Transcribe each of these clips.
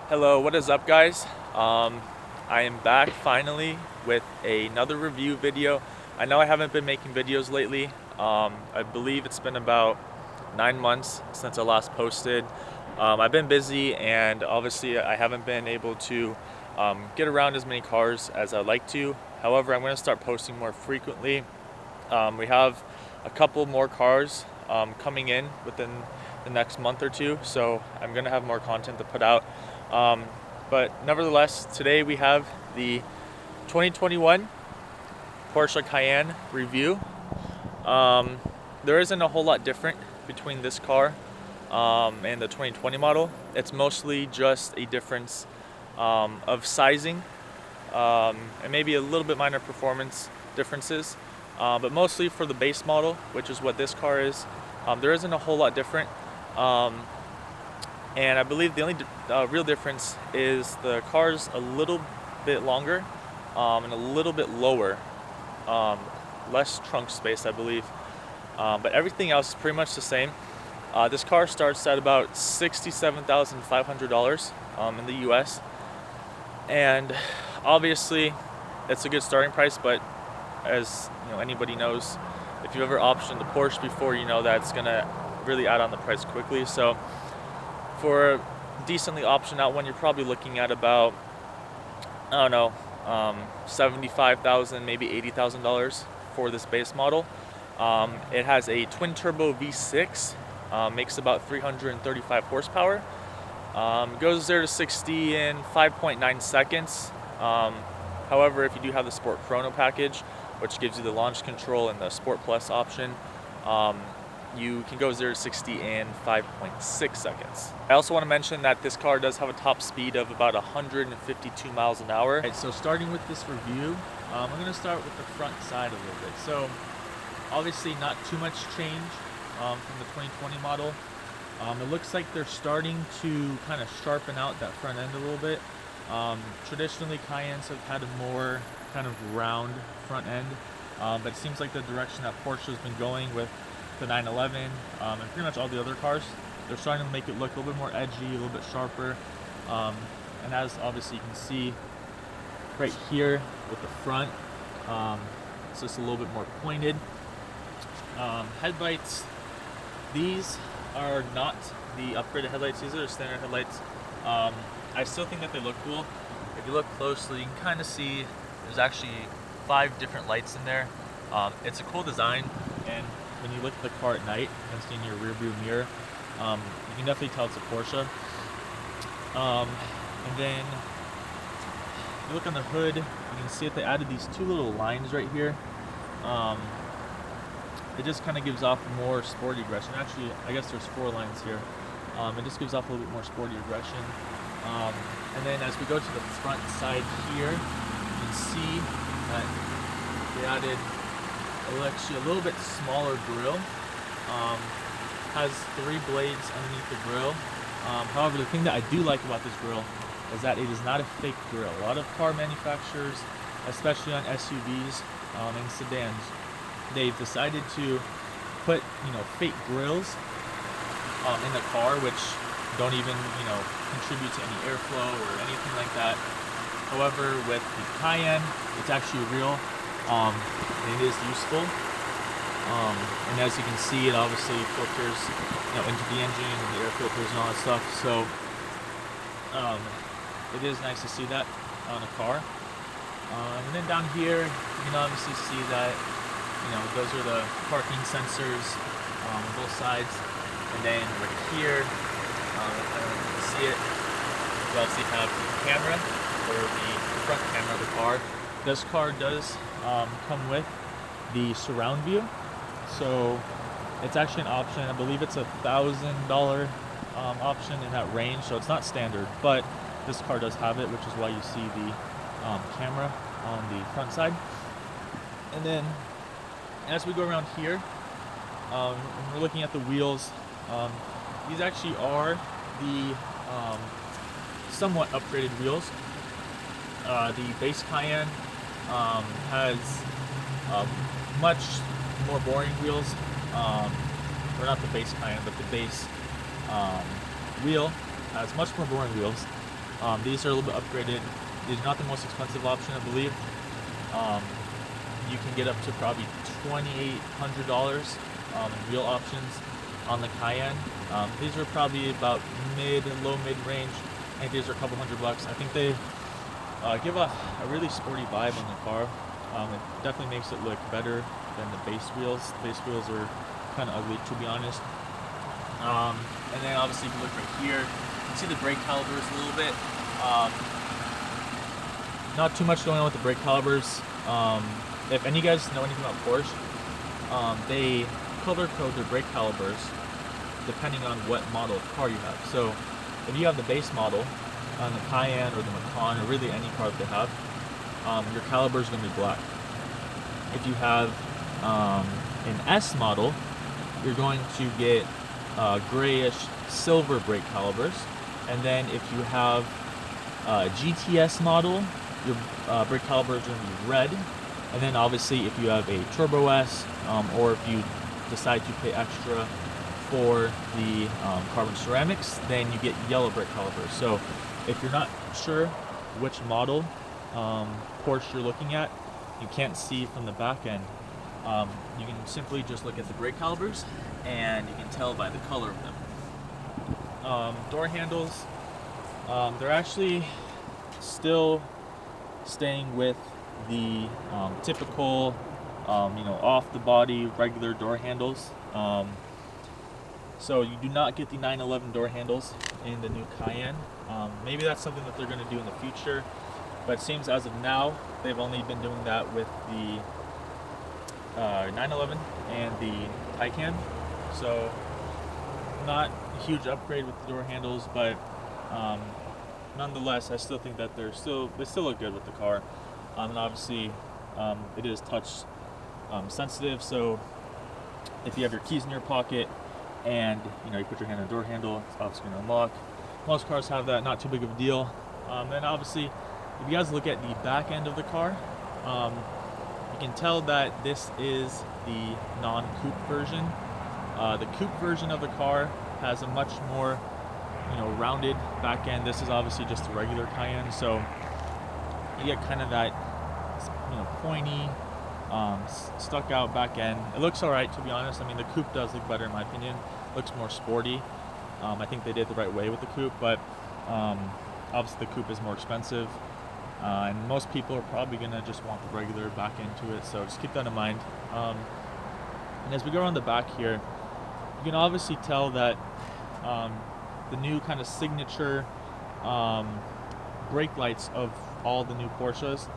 Hello, what is up guys? I am back finally with another review video. I know I haven't been making videos lately. I believe it's been about 9 months since I last posted. I've been busy and obviously I haven't been able to get around as many cars as I'd like to. However, I'm going to start posting more frequently. We have a couple more cars coming in within the next month or two, so I'm going to have more content to put out. But nevertheless, today we have the 2021 Porsche Cayenne review. There isn't a whole lot different between this car and the 2020 model. It's mostly just a difference of sizing and maybe a little bit minor performance differences. But mostly for the base model, which is what this car is, there isn't a whole lot different. And I believe the only real difference is the car's a little bit longer and a little bit lower, less trunk space, I believe. But everything else is pretty much the same. This car starts at about $67,500 in the US. And obviously it's a good starting price, but as you know, anybody knows, if you've ever optioned the Porsche before, you know that it's gonna really add on the price quickly. So for a decently optioned out one, you're probably looking at about, I don't know, $75,000, maybe $80,000 for this base model. It has a twin turbo V6, makes about 335 horsepower. Goes 0 to 60 in 5.9 seconds. However, if you do have the Sport Chrono package, which gives you the launch control and the Sport Plus option, you can go 0 to 60 in 5.6 seconds. I also want to mention that this car does have a top speed of about 152 miles an hour. Right, so starting with this review, I'm going to start with the front side a little bit. So obviously not too much change from the 2020 model. It looks like they're starting to kind of sharpen out that front end a little bit. Traditionally, Cayennes have had a more kind of round front end, but it seems like the direction that Porsche has been going with the 911 and pretty much all the other cars, they're starting to make it look a little bit more edgy, a little bit sharper. And as obviously you can see right here with the front, it's just a little bit more pointed. Headlights, these are not the upgraded headlights, these are the standard headlights. I still think that they look cool. If you look closely, you can kind of see there's actually 5 different lights in there. It's a cool design, and when you look at the car at night and see in your rear view mirror, you can definitely tell it's a Porsche. And then if you look on the hood, you can see that they added these 2 little lines right here. It just kind of gives off more sporty aggression. Actually, I guess there's 4 lines here. It just gives off a little bit more sporty aggression. And then as we go to the front side here, you can see that they added actually a little bit smaller grille. Has 3 blades underneath the grille. However, the thing that I do like about this grille is that it is not a fake grille. A lot of car manufacturers, especially on SUVs and sedans, they've decided to put fake grilles in the car, which don't even contribute to any airflow or anything like that. However, with the Cayenne, it's actually real. And it is useful, and as you can see, it obviously filters into the engine and the air filters and all that stuff, so it is nice to see that on a car. And then down here you can obviously see that those are the parking sensors on both sides, and then right here, I don't know if you can see it, you obviously have the camera, or the front camera of the car. This car does come with the surround view, so it's actually an option. I believe it's $1,000 option in that range, so it's not standard, but this car does have it, which is why you see the camera on the front side. And then as we go around here, when we're looking at the wheels, these actually are the somewhat upgraded wheels. The base Cayenne has much more boring wheels, or not the base Cayenne, but the base wheel has much more boring wheels. These are a little bit upgraded. These are not the most expensive option, I believe. You can get up to probably $2,800 in real options on the Cayenne. These are probably about low mid range. I think these are a couple $100. I think they give a really sporty vibe on the car. It definitely makes it look better than the base wheels. The base wheels are kind of ugly, to be honest. And then obviously, if you look right here, you can see the brake calipers a little bit. Not too much going on with the brake calipers. If any of you guys know anything about Porsche, they color code their brake calipers depending on what model of car you have. So if you have the base model on the Cayenne or the Macan or really any car that they have, your caliper is going to be black. If you have an S model, you're going to get grayish silver brake calipers. And then if you have a GTS model, your brake calipers are going to be red. And then obviously if you have a Turbo S, or if you decide to pay extra for the carbon ceramics, then you get yellow brake calipers. So if you're not sure which model Porsche you're looking at, you can't see from the back end, you can simply just look at the brake calipers and you can tell by the color of them. Door handles, they're actually still staying with the typical off the body regular door handles. So you do not get the 911 door handles in the new Cayenne. Maybe that's something that they're going to do in the future, but it seems as of now they've only been doing that with the 911 and the Taycan. So not a huge upgrade with the door handles, but nonetheless I still think that they still look good with the car. And obviously it is touch sensitive, so if you have your keys in your pocket and you put your hand on the door handle, it's obviously going to unlock. Most cars have that, not too big of a deal. Then obviously, if you guys look at the back end of the car, you can tell that this is the non-coupe version. The coupe version of the car has a much more rounded back end. This is obviously just the regular Cayenne, so you get kind of that pointy, stuck out back end. It looks alright, to be honest. I mean, the coupe does look better in my opinion. It looks more sporty. I think they did the right way with the coupe, but obviously the coupe is more expensive, and most people are probably gonna just want the regular back end to it, so just keep that in mind. And as we go around the back here, you can obviously tell that the new kind of signature brake lights of all the new Porsches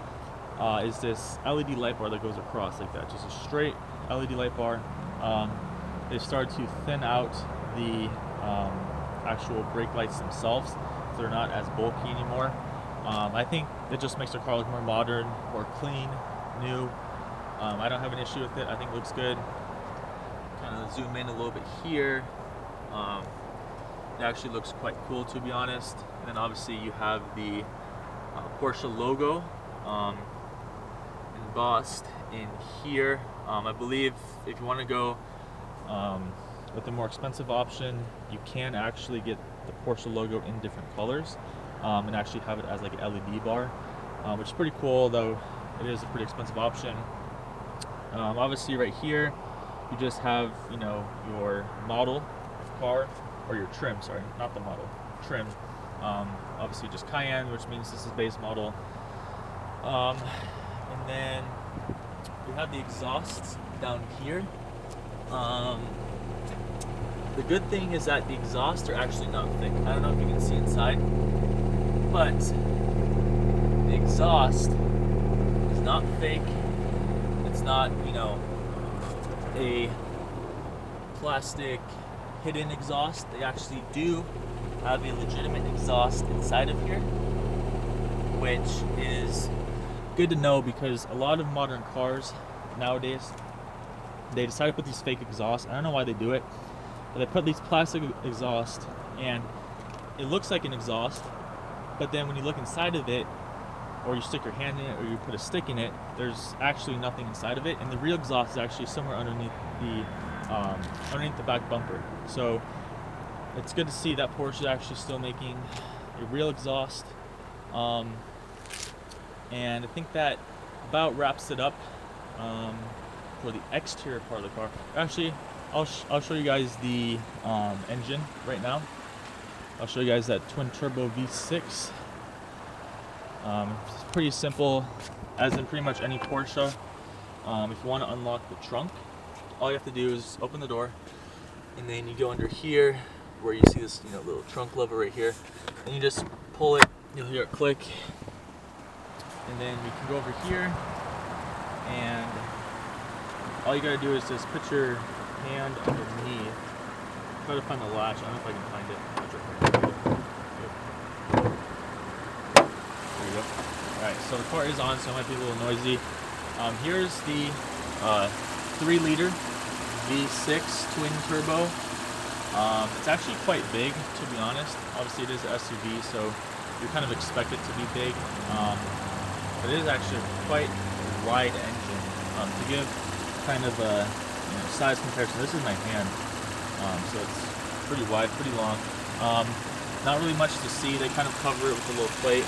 is this LED light bar that goes across like that, just a straight LED light bar. They've started to thin out the actual brake lights themselves, so they're not as bulky anymore. I think it just makes the car look more modern, more clean, new. I don't have an issue with it. I think it looks good. Kind of zoom in a little bit here. It actually looks quite cool, to be honest. And then obviously you have the Porsche logo embossed in here. I believe if you want to go with the more expensive option, you can actually get the Porsche logo in different colors and actually have it as like an LED bar, which is pretty cool, though it is a pretty expensive option. Obviously right here you just have your model car, or your trim, sorry, not the model, trim. Obviously just Cayenne, which means this is base model. And then we have the exhausts down here. The good thing is that the exhausts are actually not thick. I don't know if you can see inside, but the exhaust is not fake. It's not, a plastic hidden exhaust. They actually do have a legitimate exhaust inside of here, which is good to know, because a lot of modern cars nowadays, they decide to put these fake exhausts. I don't know why they do it, but they put these plastic exhausts and it looks like an exhaust, but then when you look inside of it, or you stick your hand in it, or you put a stick in it, there's actually nothing inside of it, and the real exhaust is actually somewhere underneath the back bumper. So it's good to see that Porsche is actually still making a real exhaust, and I think that about wraps it up for the exterior part of the car. Actually, I'll show you guys the engine right now. I'll show you guys that twin turbo V6. It's pretty simple, as in pretty much any Porsche. If you want to unlock the trunk, all you have to do is open the door, and then you go under here where you see this little trunk lever right here, and you just pull it. You'll hear it click, and then you can go over here, and all you gotta do is just put your hand underneath. Try to find the latch. I don't know if I can find it. There you go. Alright, so the car is on, so it might be a little noisy. Here's the 3-liter V6 twin turbo. It's actually quite big, to be honest. Obviously it is an SUV, so you kind of expect it to be big. But it is actually quite a wide engine. To give kind of a size comparison, this is my hand, so it's pretty wide, pretty long. Not really much to see. They kind of cover it with a little plate,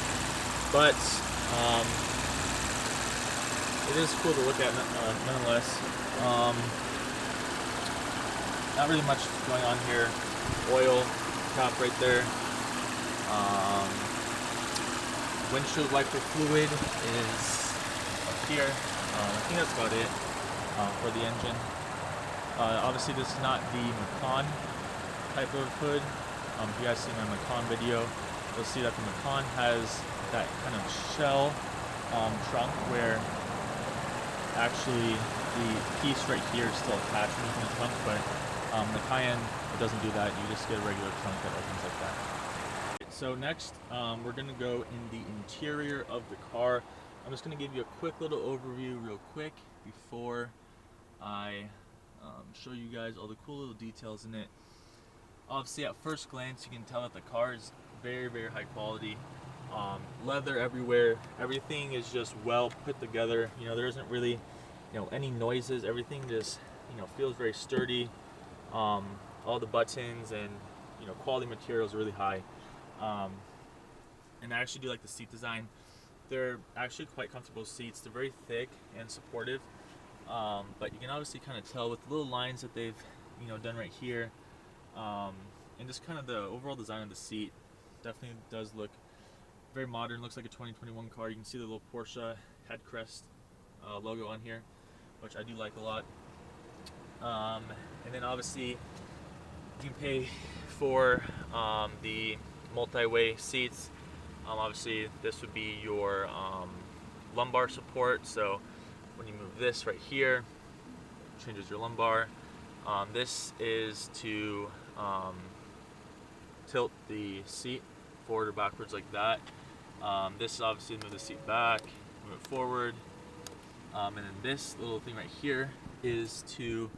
but it is cool to look at nonetheless. Not really much going on here. Oil top right there. Windshield wiper fluid is up here. I think that's about it for the engine. Obviously this is not the Macan type of hood. If you guys see my Macan video, you'll see that the Macan has that kind of shell trunk where actually the piece right here is still attached to the trunk, but the Cayenne, it doesn't do that. You just get a regular trunk that opens like that. So next, we're going to go in the interior of the car. I'm just going to give you a quick little overview real quick before I show you guys all the cool little details in it. Obviously at first glance you can tell that the car is very, very high quality. Leather everywhere. Everything is just well put together. There isn't really any noises. Everything just feels very sturdy. All the buttons and quality materials are really high. And I actually do like the seat design. They're actually quite comfortable seats. They're very thick and supportive, but you can obviously kind of tell with the little lines that they've done right here, and just kind of the overall design of the seat definitely does look very modern. Looks like a 2021 car. You can see the little Porsche head crest logo on here, which I do like a lot. And then obviously you can pay for the multi-way seats. Obviously this would be your lumbar support, so when you move this right here, it changes your lumbar. This is to tilt the seat forward or backwards like that. This is obviously move the seat back, move it forward, and then this little thing right here is to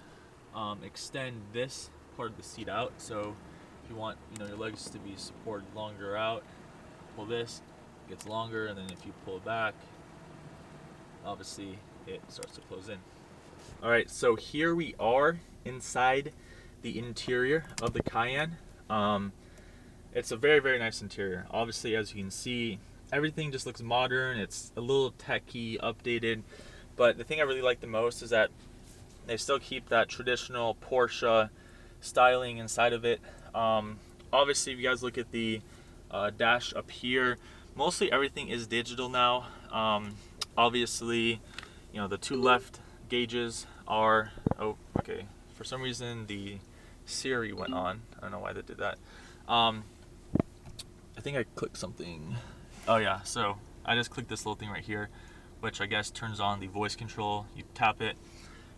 extend this part of the seat out. So if you want your legs to be supported longer out, pull this, it gets longer, and then if you pull it back, obviously it starts to close in. Alright, so here we are inside the interior of the Cayenne. It's a very, very nice interior. Obviously, as you can see, everything just looks modern. It's a little techy, updated, but the thing I really like the most is that they still keep that traditional Porsche styling inside of it. Obviously, if you guys look at the dash up here, mostly everything is digital now. Obviously, the two left gauges are, oh, okay, for some reason the Siri went on. I don't know why they did that. I think I clicked something. Oh yeah, so I just clicked this little thing right here, which I guess turns on the voice control. You tap it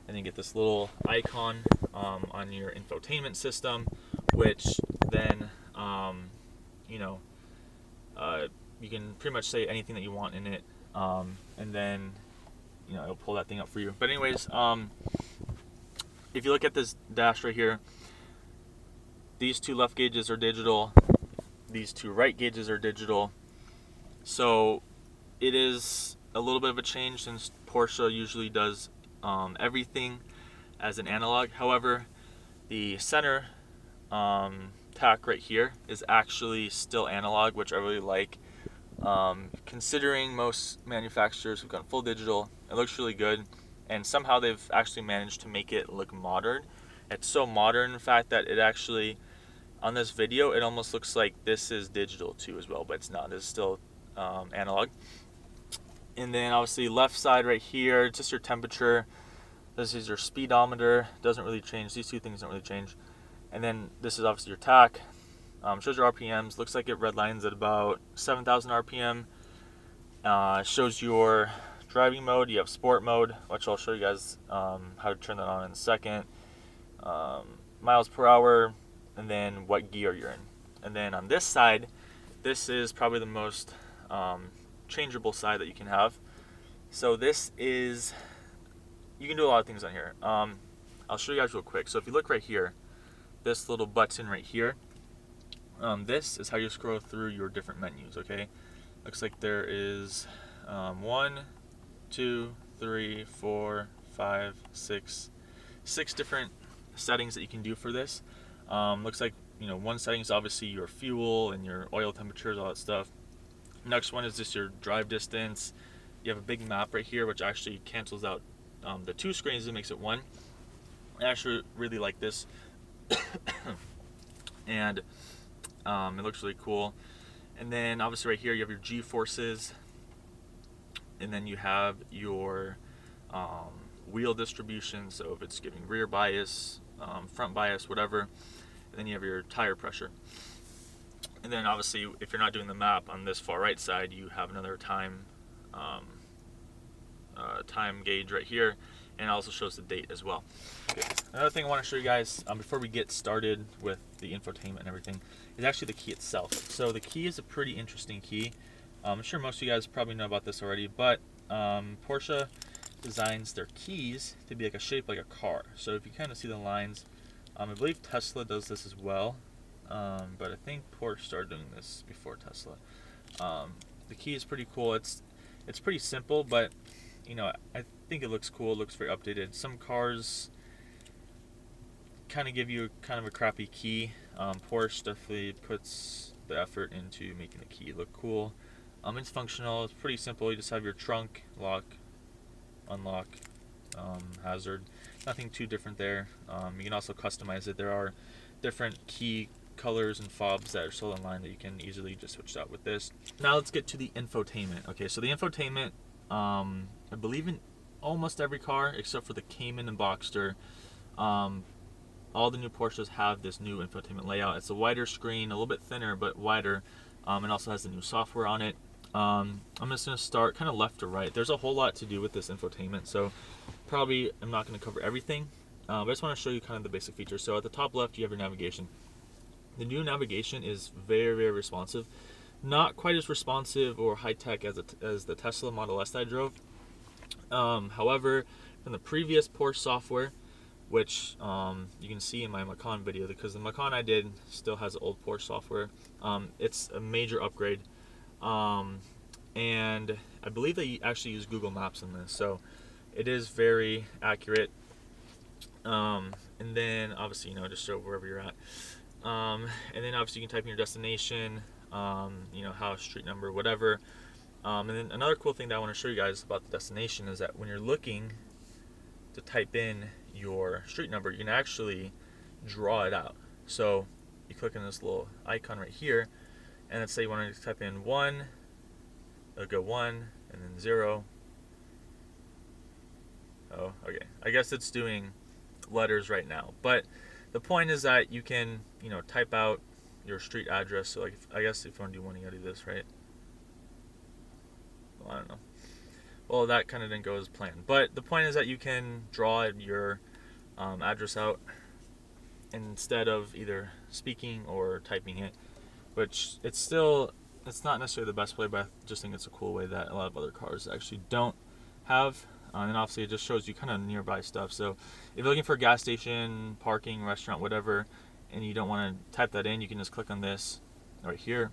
and then get this little icon on your infotainment system, which then you can pretty much say anything that you want in it, and then it'll pull that thing up for you. But anyways, if you look at this dash right here, these two left gauges are digital, these two right gauges are digital. So it is a little bit of a change, since Porsche usually does everything as an analog. However, the center tach right here is actually still analog, which I really like. Considering most manufacturers have gone full digital, it looks really good, and somehow they've actually managed to make it look modern. It's so modern, in fact, that it actually, on this video, it almost looks like this is digital too as well, but it's not. This is still analog. And then obviously left side right here, just your temperature. This is your speedometer. Doesn't really change. These two things don't really change. And then this is obviously your tach. Shows your RPMs. Looks like it redlines at about 7,000 RPM. Shows your driving mode. You have sport mode, which I'll show you guys how to turn that on in a second. Miles per hour, and then what gear you're in. And then on this side, this is probably the most changeable side that you can have. So this is, you can do a lot of things on here. I'll show you guys real quick. So if you look right here, this little button right here, this is how you scroll through your different menus, okay? Looks like there is 1, 2, 3, 4, 5, 6 different settings that you can do for this. Looks like, you know, one setting is obviously your fuel and your oil temperatures, all that stuff. Next one is just your drive distance. You have a big map right here, which actually cancels out the 2 screens and makes it 1. I actually really like this. And it looks really cool. And then obviously right here you have your G-forces, and then you have your wheel distribution, so if it's giving rear bias, front bias, whatever. And then you have your tire pressure. And then obviously if you're not doing the map, on this far right side you have another time gauge right here, and it also shows the date as well. Okay. Another thing I want to show you guys before we get started with the infotainment and everything is actually the key itself. So the key is a pretty interesting key. I'm sure most of you guys probably know about this already, but Porsche designs their keys to be like a shape like a car. So if you kind of see the lines, I believe Tesla does this as well, but I think Porsche started doing this before Tesla. The key is pretty cool. It's pretty simple, but you know, I think it looks cool. It looks very updated. Some cars kind of give you kind of a crappy key. Porsche definitely puts the effort into making the key look cool. It's functional. It's pretty simple. You just have your trunk, lock, unlock, hazard. Nothing too different there. You can also customize it. There are different key colors and fobs that are sold online that you can easily just switch out with this. Now let's get to the infotainment. Okay, so the infotainment, I believe in almost every car except for the Cayman and Boxster, all the new Porsches have this new infotainment layout. It's a wider screen, a little bit thinner but wider, and also has the new software on it. I'm just going to start kind of left to right. There's a whole lot to do with this infotainment, so probably I'm not going to cover everything, but I just want to show you kind of the basic features. So at the top left you have your navigation. The new navigation is very, very responsive. Not quite as responsive or high-tech as the Tesla Model S that I drove. However, from the previous Porsche software, which you can see in my Macan video, because the Macan I did still has old Porsche software. It's a major upgrade, and I believe they actually use Google Maps in this, so it is very accurate. And then obviously, you know, just show wherever you're at. And then obviously you can type in your destination, you know, house, street number, whatever. And then another cool thing that I want to show you guys about the destination is that when you're looking to type in your street number, you can actually draw it out. So you click on this little icon right here, and let's say you want to type in 1, it'll go 1, and then 0. Oh, okay. I guess it's doing letters right now. But the point is that you can, you know, type out your street address. So like, I guess if you want to do one, you gotta do this, right? Well, I don't know. Well, that kind of didn't go as planned. But the point is that you can draw your address out instead of either speaking or typing it, which it's not necessarily the best way, but I just think it's a cool way that a lot of other cars actually don't have. And obviously it just shows you kind of nearby stuff. So if you're looking for a gas station, parking, restaurant, whatever, and you don't want to type that in, you can just click on this right here.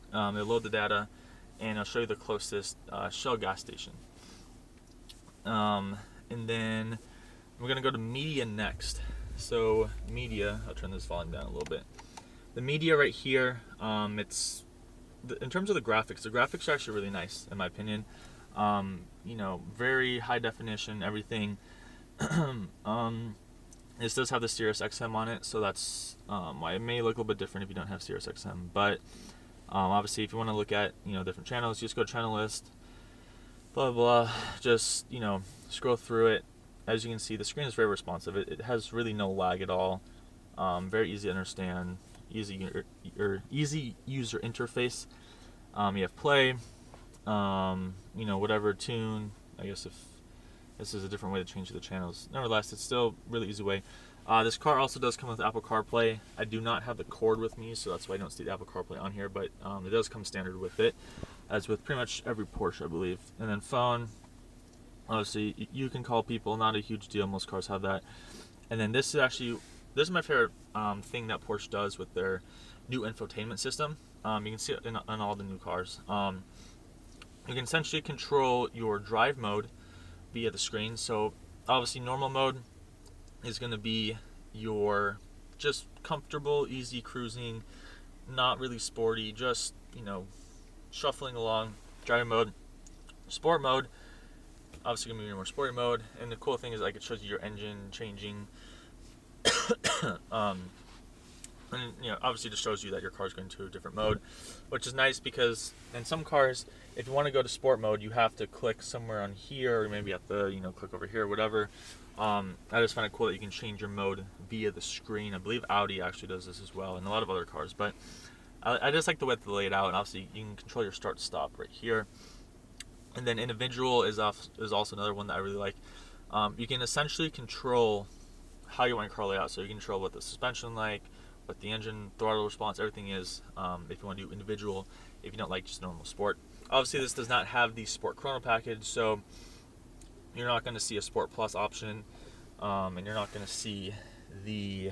It'll load the data, and it'll show you the closest Shell gas station. And then we're going to go to media next. So media, I'll turn this volume down a little bit. The media right here, it's in terms of the graphics are actually really nice in my opinion. You know, very high definition, everything. This does have the Sirius XM on it, so that's why it may look a little bit different if you don't have Sirius XM. But obviously, if you want to look at, you know, different channels, you just go to channel list, blah blah blah. Just, you know, scroll through it. As you can see, the screen is very responsive. It has really no lag at all. Very easy to understand. Easy user interface. You have play. You know, whatever tune. I guess if this is a different way to change the channels. Nevertheless, it's still a really easy way. This car also does come with Apple CarPlay. I do not have the cord with me, so that's why I don't see the Apple CarPlay on here, but it does come standard with it, as with pretty much every Porsche, I believe. And then phone, obviously, you can call people, not a huge deal, most cars have that. And then this is my favorite thing that Porsche does with their new infotainment system. You can see it in all the new cars. You can essentially control your drive mode via the screen. So obviously normal mode is going to be your just comfortable, easy cruising, not really sporty, just, you know, shuffling along. Driving mode. Sport mode, obviously going to be your more sporty mode. And the cool thing is, like, it shows you your engine changing. And, you know, obviously just shows you that your car is going to a different mode, which is nice because in some cars, if you want to go to sport mode, you have to click somewhere on here, or maybe at the, you know, click over here, whatever. I just find it cool that you can change your mode via the screen. I believe Audi actually does this as well, and a lot of other cars. But I just like the way they lay it out, and obviously you can control your start stop right here. And then individual is also another one that I really like. You can essentially control how you want your car layout. So you can control what the suspension like, what the engine throttle response, everything is. If you want to do individual, if you don't like just normal sport. Obviously, this does not have the Sport Chrono package, so you're not going to see a Sport Plus option, and you're not going to see the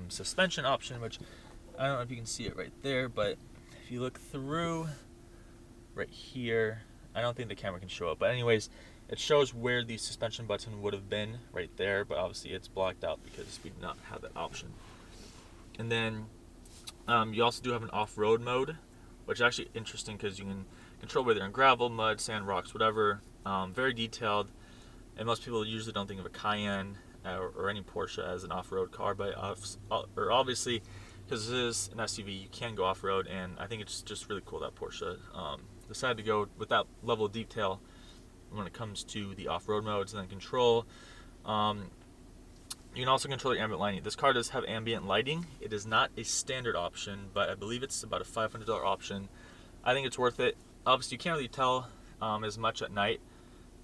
suspension option, which I don't know if you can see it right there, but if you look through right here, I don't think the camera can show it, but anyways, it shows where the suspension button would have been right there, but obviously it's blocked out because we do not have that option. And then you also do have an off-road mode, which is actually interesting because you can control whether you're in gravel, mud, sand, rocks, whatever. Very detailed, and most people usually don't think of a Cayenne or any Porsche as an off-road car, but obviously, because it is an SUV, you can go off-road, and I think it's just really cool that Porsche decided to go with that level of detail when it comes to the off-road modes. And then control. You can also control your ambient lighting. This car does have ambient lighting. It is not a standard option, but I believe it's about a $500 option. I think it's worth it. Obviously, you can't really tell as much at night.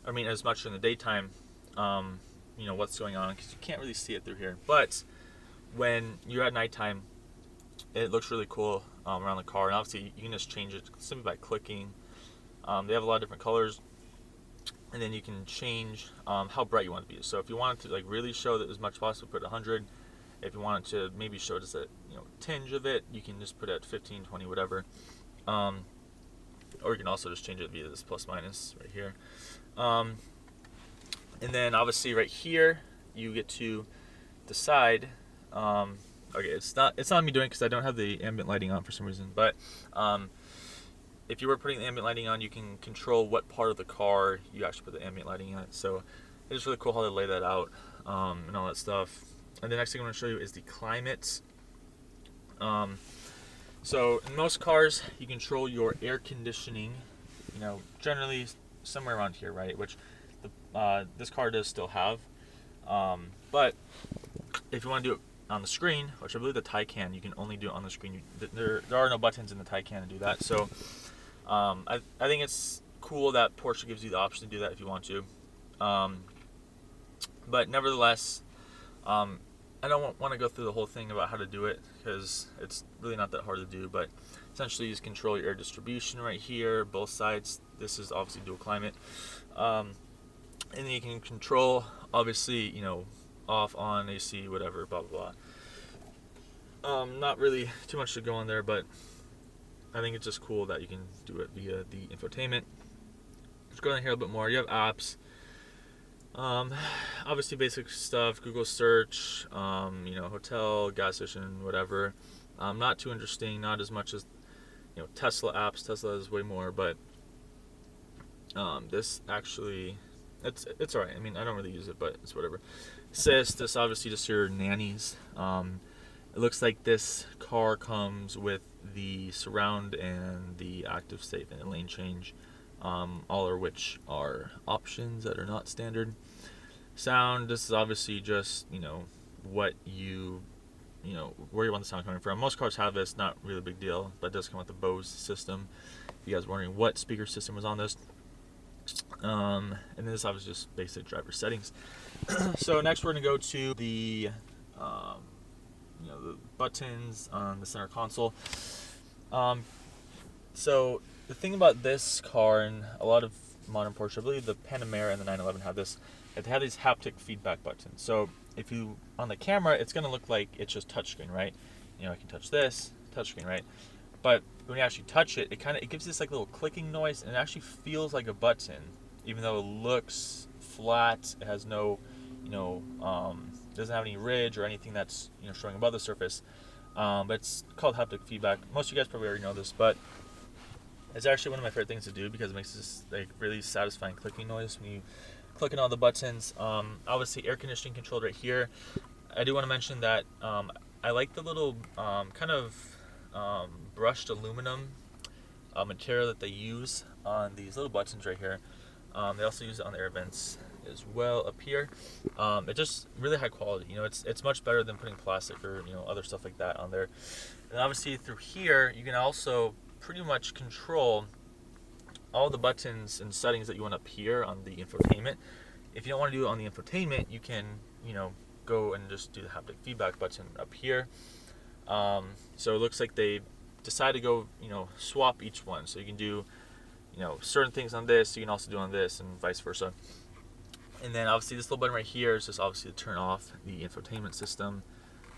I mean, as much in the daytime, you know, what's going on, because you can't really see it through here. But when you're at nighttime, it looks really cool around the car. And obviously, you can just change it simply by clicking. They have a lot of different colors. And then you can change how bright you want it to be. So if you want it to, like, really show that as much as possible, put 100. If you want it to maybe show just a, you know, tinge of it, you can just put it at 15, 20, whatever. Or you can also just change it via this plus minus right here. And then obviously right here you get to decide. Okay, it's not me doing it because I don't have the ambient lighting on for some reason, but if you were putting the ambient lighting on, you can control what part of the car you actually put the ambient lighting on. So it's really cool how they lay that out and all that stuff. And the next thing I'm going to show you is the climate. So in most cars, you control your air conditioning, you know, generally somewhere around here, right? Which this car does still have. But if you want to do it on the screen, which I believe the Taycan, you can only do it on the screen. There are no buttons in the Taycan to do that. So I think it's cool that Porsche gives you the option to do that if you want to. But nevertheless, I don't want to go through the whole thing about how to do it because it's really not that hard to do. But essentially, you just control your air distribution right here, both sides. This is obviously dual climate. And then you can control, obviously, you know, off, on, AC, whatever, blah, blah, blah. Not really too much to go on there, but I think it's just cool that you can do it via the infotainment. Let's go down here a little bit more. You have apps. Obviously basic stuff, Google search, you know, hotel, gas station, whatever. Not too interesting, not as much as Tesla apps. Tesla is way more, but this actually, it's alright. I mean, I don't really use it, but it's whatever. Assist, this obviously just your nannies. It looks like this car comes with the surround and the active state and lane change, all of which are options that are not standard. Sound, this is obviously just what where you want the sound coming from. Most cars have this, not really a big deal, but it does come with the Bose system. If you guys are wondering what speaker system was on this. And then this obviously just basic driver settings. So next we're going to go to the the buttons on the center console. So the thing about this car and a lot of modern Porsche, I believe the Panamera and the 911 have this, they have these haptic feedback buttons. So if you, on the camera, it's going to look like it's just touchscreen, right? I can touch this, touchscreen, right? But when you actually touch it, it gives this like little clicking noise, and it actually feels like a button, even though it looks flat. It has no, doesn't have any ridge or anything that's showing above the surface. But it's called haptic feedback. Most of you guys probably already know this, but it's actually one of my favorite things to do because it makes this like really satisfying clicking noise when you click on all the buttons. Obviously air conditioning controlled right here. I do want to mention that I like the little kind of brushed aluminum material that they use on these little buttons right here. They also use it on the air vents as well up here. It's just really high quality. It's much better than putting plastic or other stuff like that on there. And obviously through here you can also pretty much control all the buttons and settings that you want up here on the infotainment. If you don't want to do it on the infotainment, you can go and just do the haptic feedback button up here. So it looks like they decide to go swap each one, so you can do certain things on this, you can also do on this, and vice versa. And then obviously this little button right here is just obviously to turn off the infotainment system.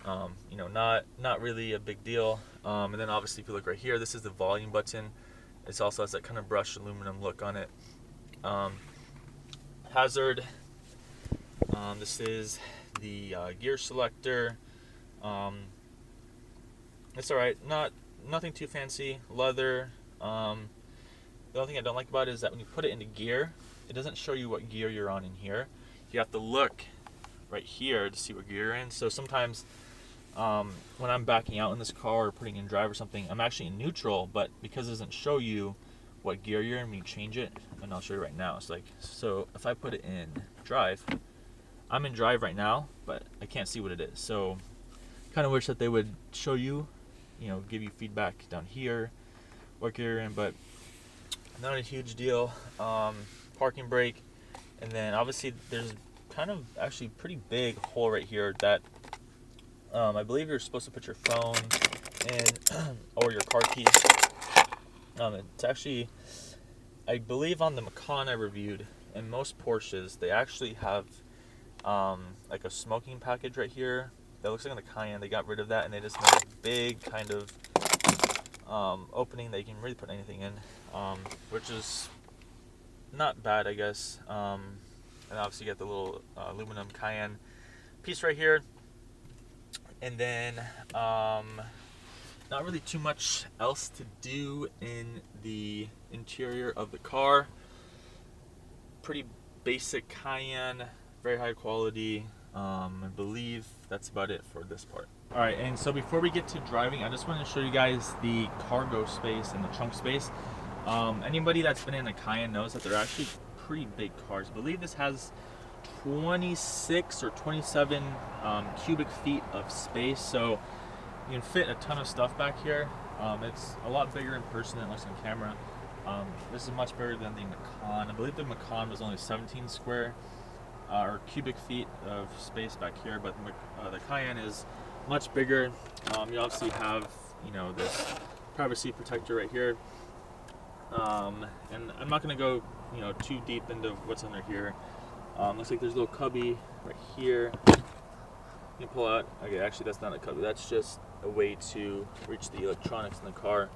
Not really a big deal. And then obviously if you look right here, this is the volume button. It also has that kind of brushed aluminum look on it. Hazard. This is the gear selector. It's alright, nothing too fancy. Leather. The only thing I don't like about it is that when you put it into gear, it doesn't show you what gear you're on in here. You have to look right here to see what gear you're in. So sometimes when I'm backing out in this car or putting in drive or something, I'm actually in neutral, but because it doesn't show you what gear you're in when you change it, and I'll show you right now. It's like, so if I put it in drive, I'm in drive right now, but I can't see what it is. So kind of wish that they would show you, give you feedback down here, what gear you're in, but not a huge deal. Parking brake, and then obviously there's kind of actually pretty big hole right here that I believe you're supposed to put your phone in or your car keys. It's actually, I believe on the Macan I reviewed, and most Porsches, they actually have like a smoking package right here that looks like on the Cayenne. They got rid of that and they just made a big kind of opening that you can really put anything in, which is not bad, I guess. And obviously you get the little aluminum Cayenne piece right here. And then not really too much else to do in the interior of the car. Pretty basic Cayenne, very high quality. I believe that's about it for this part. Alright, and so before we get to driving, I just wanted to show you guys the cargo space and the trunk space. Anybody that's been in a Cayenne knows that they're actually pretty big cars. I believe this has 26 or 27 cubic feet of space, so you can fit a ton of stuff back here. It's a lot bigger in person than it looks on camera. This is much bigger than the Macan. I believe the Macan was only 17 square or cubic feet of space back here, but the Cayenne is much bigger. You obviously have this privacy protector right here, and I'm not going to go too deep into what's under here. Looks like there's a little cubby right here. You can pull out. Okay, actually that's not a cubby. That's just a way to reach the electronics in the car.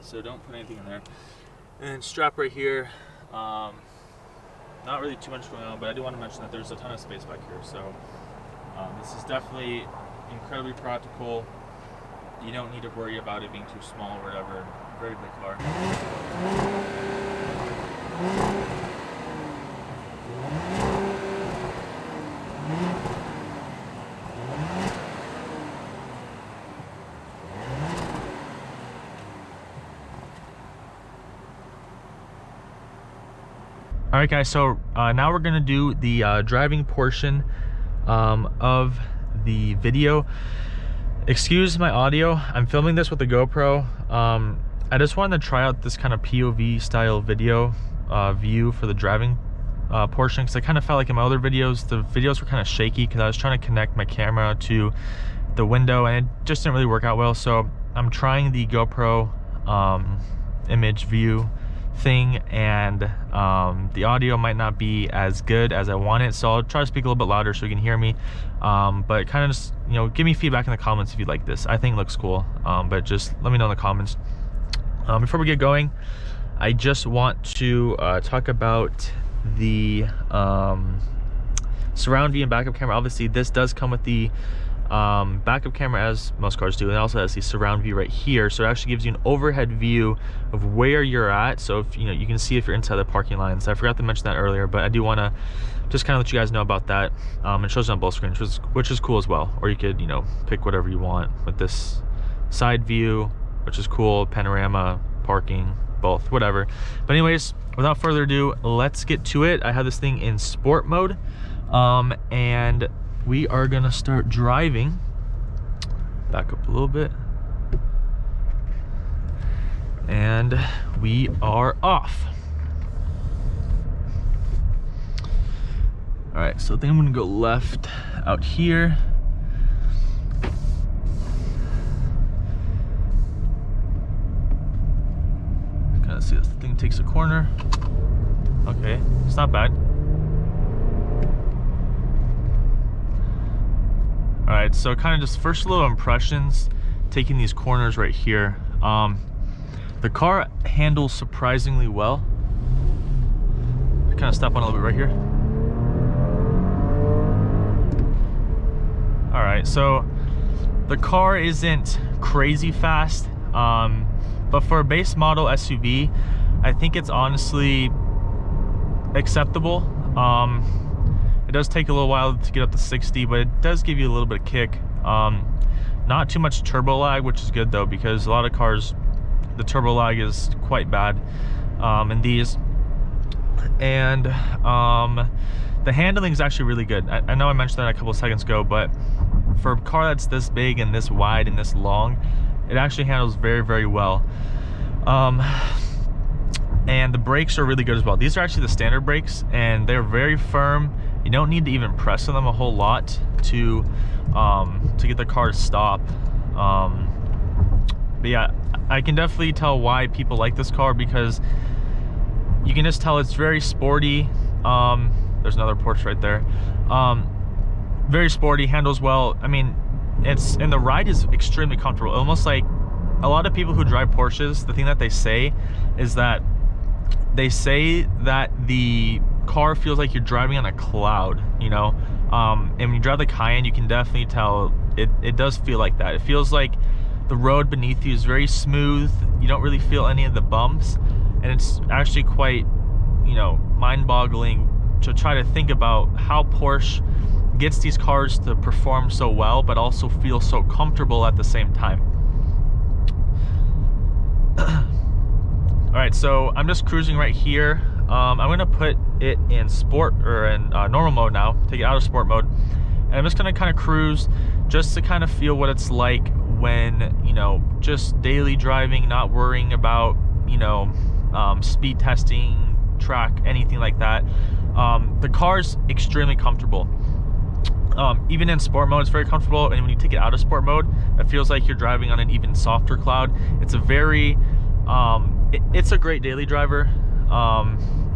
So don't put anything in there. And strap right here. Not really too much going on, but I do want to mention that there's a ton of space back here. So this is definitely incredibly practical. you don't need to worry about it being too small or whatever. Very big car. All right, guys, so now we're gonna do the driving portion of the video. Excuse my audio. I'm filming this with the GoPro. I just wanted to try out this kind of POV style video view for the driving portion, because I kind of felt like in my other videos, the videos were kind of shaky because I was trying to connect my camera to the window and it just didn't really work out well. So I'm trying the GoPro image view thing, and the audio might not be as good as I want it, so I'll try to speak a little bit louder so you can hear me, but kind of just, you know, give me feedback in the comments if you like this. I think it looks cool, but just let me know in the comments. Before we get going, I just want to talk about the surround view and backup camera. Obviously this does come with the backup camera, as most cars do, and it also has the surround view right here, so it actually gives you an overhead view of where you're at. So if you know, you can see if you're inside the parking lines. I forgot to mention that earlier, but I do want to just kind of let you guys know about that. It shows on both screens, which is cool as well. Or you could, you know, pick whatever you want with this side view, which is cool, panorama, parking, both, whatever. But anyways, without further ado, let's get to it. I have this thing in sport mode, and we are gonna start driving. Back up a little bit. And we are off. All right, so I think I'm gonna go left out here. Kind of see this thing takes a corner. Okay, it's not bad. All right, so kind of just first little impressions taking these corners right here. The car handles surprisingly well. Kind of step on a little bit right here. All right, so the car isn't crazy fast, but for a base model SUV, I think it's honestly acceptable. It does take a little while to get up to 60, but it does give you a little bit of kick. Not too much turbo lag, which is good though, because a lot of cars, the turbo lag is quite bad in these. And the handling is actually really good. I know I mentioned that a couple of seconds ago, but for a car that's this big and this wide and this long, it actually handles very, very well. And the brakes are really good as well. These are actually the standard brakes, and they're very firm. You don't need to even press on them a whole lot to get the car to stop. But yeah, I can definitely tell why people like this car, because you can just tell it's very sporty. There's another Porsche right there. Very sporty, handles well. I mean, and the ride is extremely comfortable. Almost like a lot of people who drive Porsches, the thing that they say is that they say that the car feels like you're driving on a cloud, you know. And when you drive the Cayenne, you can definitely tell it does feel like that. It feels like the road beneath you is very smooth. You don't really feel any of the bumps, and it's actually quite, you know, mind-boggling to try to think about how Porsche gets these cars to perform so well but also feel so comfortable at the same time. All right, so I'm just cruising right here. I'm gonna put it in sport, or in normal mode now, take it out of sport mode, and I'm just gonna kind of cruise just to kind of feel what it's like when, you know, just daily driving, not worrying about, you know, speed testing, track, anything like that. The car's extremely comfortable. Even in sport mode, it's very comfortable, and when you take it out of sport mode, it feels like you're driving on an even softer cloud. It's a very it's a great daily driver.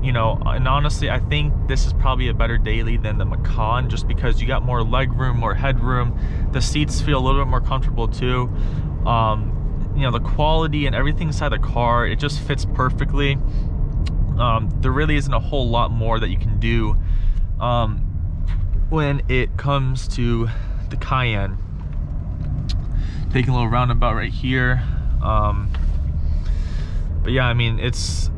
You know, and honestly, I think this is probably a better daily than the Macan, just because you got more leg room, more headroom. The seats feel a little bit more comfortable too. You know, the quality and everything inside the car, it just fits perfectly. There really isn't a whole lot more that you can do when it comes to the Cayenne. taking a little roundabout right here. But yeah, I mean, it's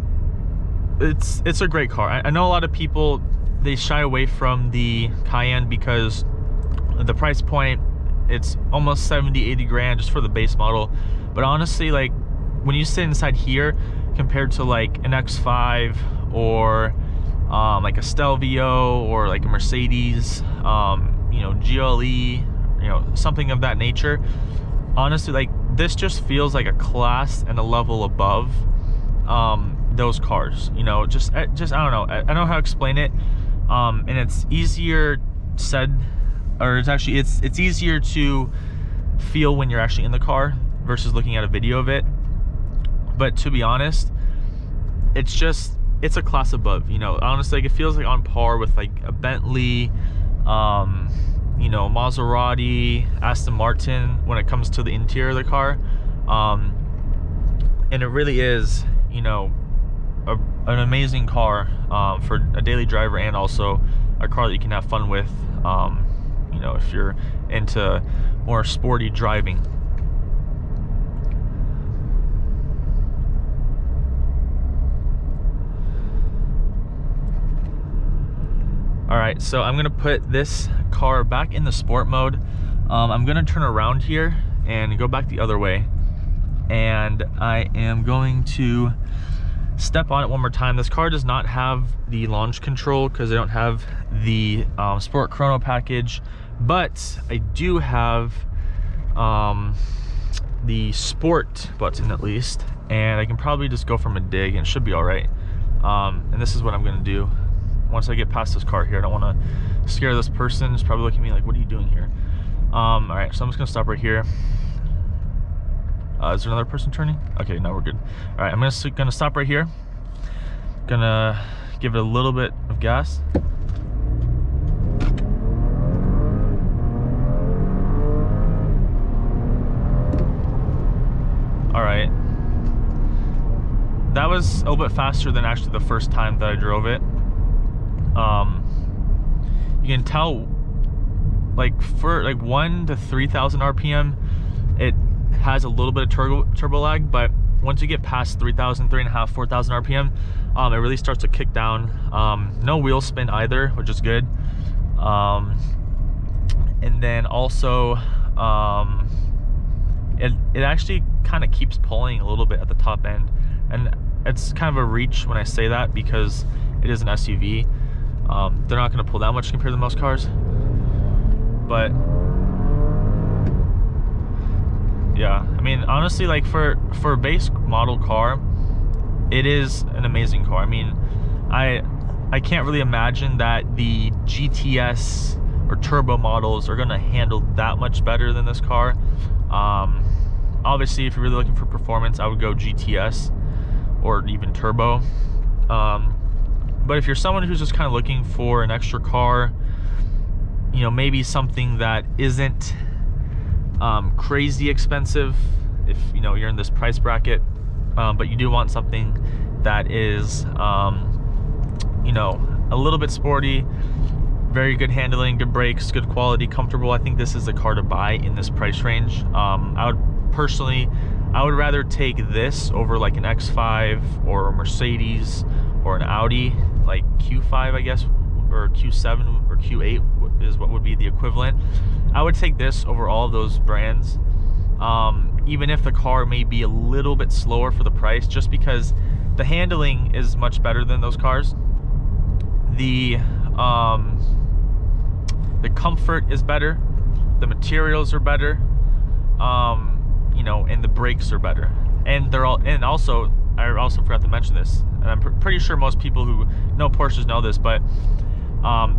a great car. I know a lot of people, they shy away from the Cayenne because the price point, it's almost 70, 80 grand just for the base model. But honestly, like when you sit inside here compared to like an X5 or like a Stelvio or like a Mercedes, you know, GLE, you know, something of that nature, honestly, like this just feels like a class and a level above those cars. You know, just I don't know, I don't know how to explain it. And it's easier said, or it's easier to feel when you're actually in the car versus looking at a video of it. But to be honest, it's a class above, you know. Honestly, like, it feels like on par with like a Bentley, you know, Maserati, Aston Martin when it comes to the interior of the car. And it really is, you know, an amazing car for a daily driver, and also a car that you can have fun with, you know, if you're into more sporty driving. All right, so I'm gonna put this car back in the sport mode. I'm gonna turn around here and go back the other way, and I am going to step on it one more time. This car does not have the launch control because I don't have the sport chrono package, but I do have the sport button at least, and I can probably just go from a dig and it should be all right. And this is what I'm gonna do once I get past this car here. I don't want to scare this person. It's probably looking at me like, what are you doing here? All right, so I'm just gonna stop right here. Is there another person turning? Okay, no, we're good. All right, I'm gonna stop right here. Gonna give it a little bit of gas. All right. That was a little bit faster than actually the first time that I drove it. You can tell, like for like 1 to 3,000 RPM, it has a little bit of turbo lag, but once you get past 3,000, 3.5, 4,000 RPM, it really starts to kick down. No wheel spin either, which is good. And then also, it actually kind of keeps pulling a little bit at the top end, and it's kind of a reach when I say that because it is an SUV. They're not going to pull that much compared to most cars, but yeah, I mean, honestly, like for a base model car, it is an amazing car. I mean, I can't really imagine that the GTS or turbo models are going to handle that much better than this car. Obviously, if you're really looking for performance, I would go GTS or even turbo. But if you're someone who's just kind of looking for an extra car, you know, maybe something that isn't crazy expensive, if you know you're in this price bracket, but you do want something that is you know, a little bit sporty, very good handling, good brakes, good quality, comfortable, I think this is the car to buy in this price range. I would rather take this over like an X5 or a Mercedes or an Audi, like Q5, I guess, or Q7 or Q8 is what would be the equivalent. I would take this over all of those brands, even if the car may be a little bit slower for the price, just because the handling is much better than those cars. The comfort is better, the materials are better, you know, and the brakes are better. And I also forgot to mention this, and I'm pretty sure most people who know Porsches know this, but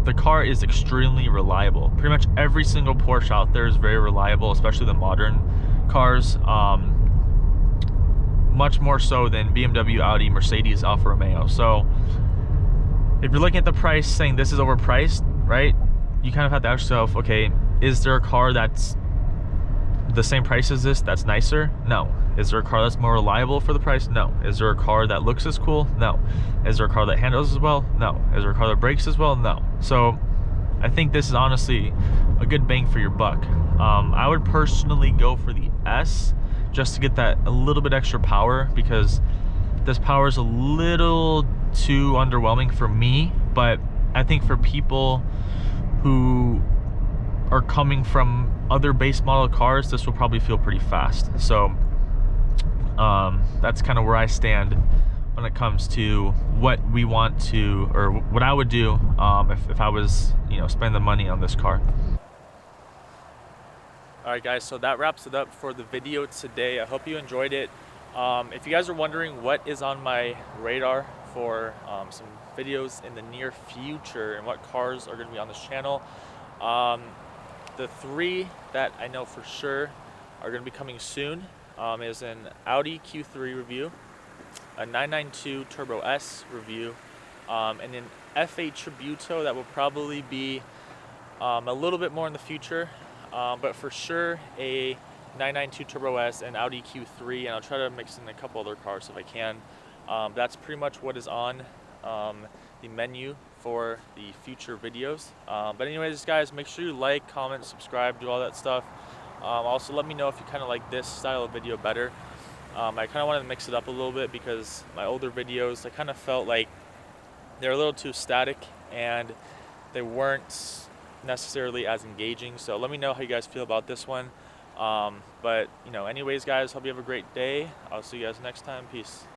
the car is extremely reliable. Pretty much every single Porsche out there is very reliable, especially the modern cars. Much more so than BMW, Audi, Mercedes, Alfa Romeo. So if you're looking at the price saying this is overpriced, right, you kind of have to ask yourself, okay, is there a car that's the same price as this that's nicer? No. Is there a car that's more reliable for the price? No. Is there a car that looks as cool? No. Is there a car that handles as well? No. Is there a car that brakes as well? No. So I think this is honestly a good bang for your buck. I would personally go for the S just to get that a little bit extra power, because this power is a little too underwhelming for me, but I think for people who are coming from other base model cars, this will probably feel pretty fast. So that's kind of where I stand when it comes to what we want to, or what I would do if I was, you know, spending the money on this car. Alright guys, so that wraps it up for the video today. I hope you enjoyed it. If you guys are wondering what is on my radar for some videos in the near future and what cars are going to be on this channel, the 3 that I know for sure are going to be coming soon is an Audi Q3 review, a 992 Turbo S review, and an F8 Tributo that will probably be a little bit more in the future, but for sure a 992 Turbo S and Audi Q3, and I'll try to mix in a couple other cars if I can. That's pretty much what is on the menu for the future videos. But anyways guys, make sure you like, comment, subscribe, do all that stuff. Also let me know if you kind of like this style of video better. I kind of wanted to mix it up a little bit because my older videos, I kind of felt like they're a little too static and they weren't necessarily as engaging. So let me know how you guys feel about this one. But you know, anyways guys, hope you have a great day. I'll see you guys next time. Peace.